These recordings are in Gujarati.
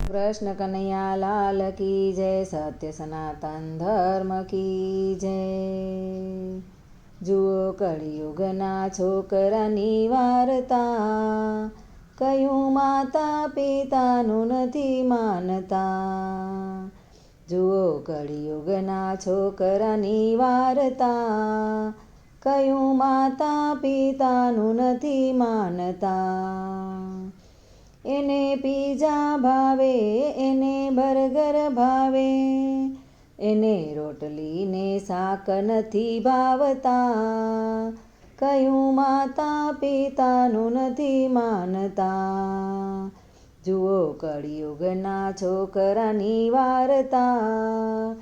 कृष्ण कन्हैया लाल की जय। सत्य सनातन धर्म की जय। जुओ कलियुगना છોકરાની વાર્તા, કયું માતા પિતાનું નથી માનતા. જુઓ કલિયુગના છોકરાની વાર્તા, કયું માતા પિતાનું નથી માનતા. એને પીઝા ભાવે, એને બર્ગર ભાવે, એને રોટલી ને શાક નથી ભાવતા. કયું માતા પિતાનું નથી માનતા. જુઓ કળિયુગના છોકરાની વાર્તા,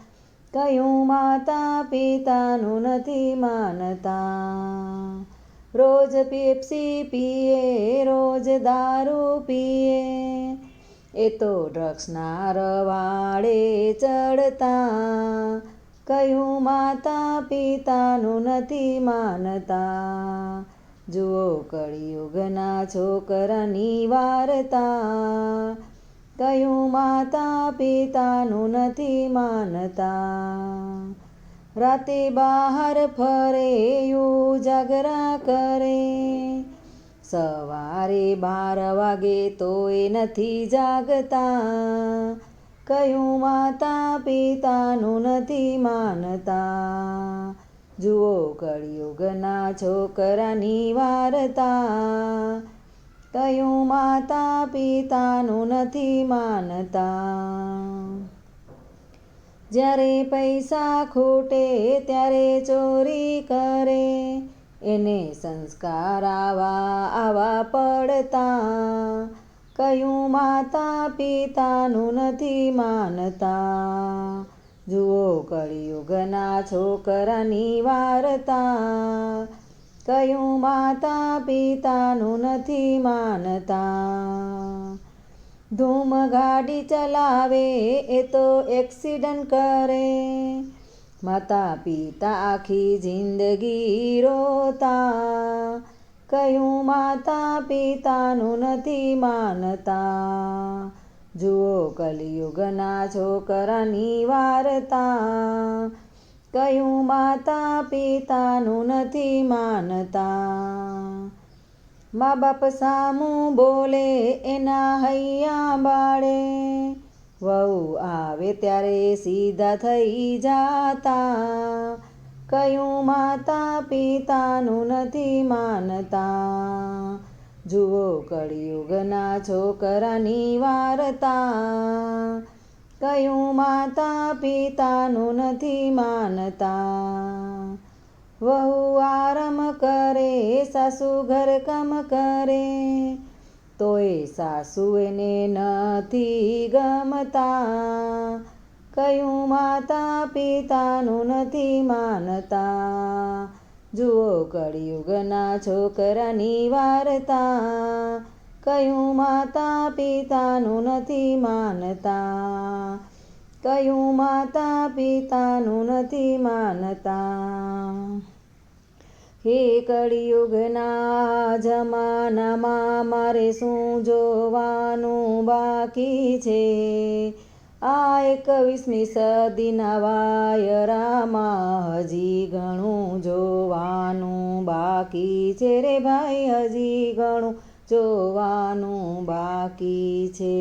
કયું માતા પિતાનું નથી માનતા. રોજ પેપ્સી પીએ, રોજ દારૂ પીએ, એ તો ડ્રગ્સના રવાડે ચડતા. કયું માતા પિતાનું નથી માનતા. જુઓ કળિયુગના છોકરાની વાર્તા, કયું માતા પિતાનું નથી માનતા. રાતે બહાર ફરે, ઉજાગરા કરે, સવારે 12 વાગે તોય નથી જાગતા. કયું માતા પિતાનું નથી માનતા. જુઓ કળિયુગના છોકરાની વાર્તા, કયું માતા પિતાનું નથી માનતા. જ્યારે પૈસા ખૂટે ત્યારે ચોરી કરે, એને સંસ્કાર આવા પડતા. કયું માતા પિતાનું નથી માનતા. જુઓ કળિયુગના છોકરાની વાર્તા, કયું માતા પિતાનું નથી માનતા. ધૂમ ગાડી ચલાવે, એ તો એક્સિડન્ટ કરે, માતા પિતા આખી જિંદગી રોતા. કયું માતા પિતાનું નથી માનતા. જુઓ કલિયુગના છોકરાની વાર્તા, કયું માતા પિતાનું નથી માનતા. મા બાપ સામું બોલે, એના હૈયા બાળે, વહુ આવે ત્યારે સીધા થઈ જાતા. કયું માતા પિતાનું નથી માનતા. જુઓ કળિયુગના છોકરાની વાર્તા, કયું માતા પિતાનું નથી માનતા. વહુ આરામ કરે, સાસુ ઘરકામ કરે, તોય સાસુ એને નથી ગમતા. કયું માતા પિતાનું નથી માનતા. જુઓ કળિયુગના છોકરાની વાર્તા, કયું માતા પિતાનું નથી માનતા. કયું માતા પિતાનું નથી માનતા. હે કળિયુગના જમાનામાં મારે શું જોવાનું બાકી છે. આ 21મી સદીના વાયરામાં હજી ઘણું જોવાનું બાકી છે રે ભાઈ, હજી ઘણું જોવાનું બાકી છે.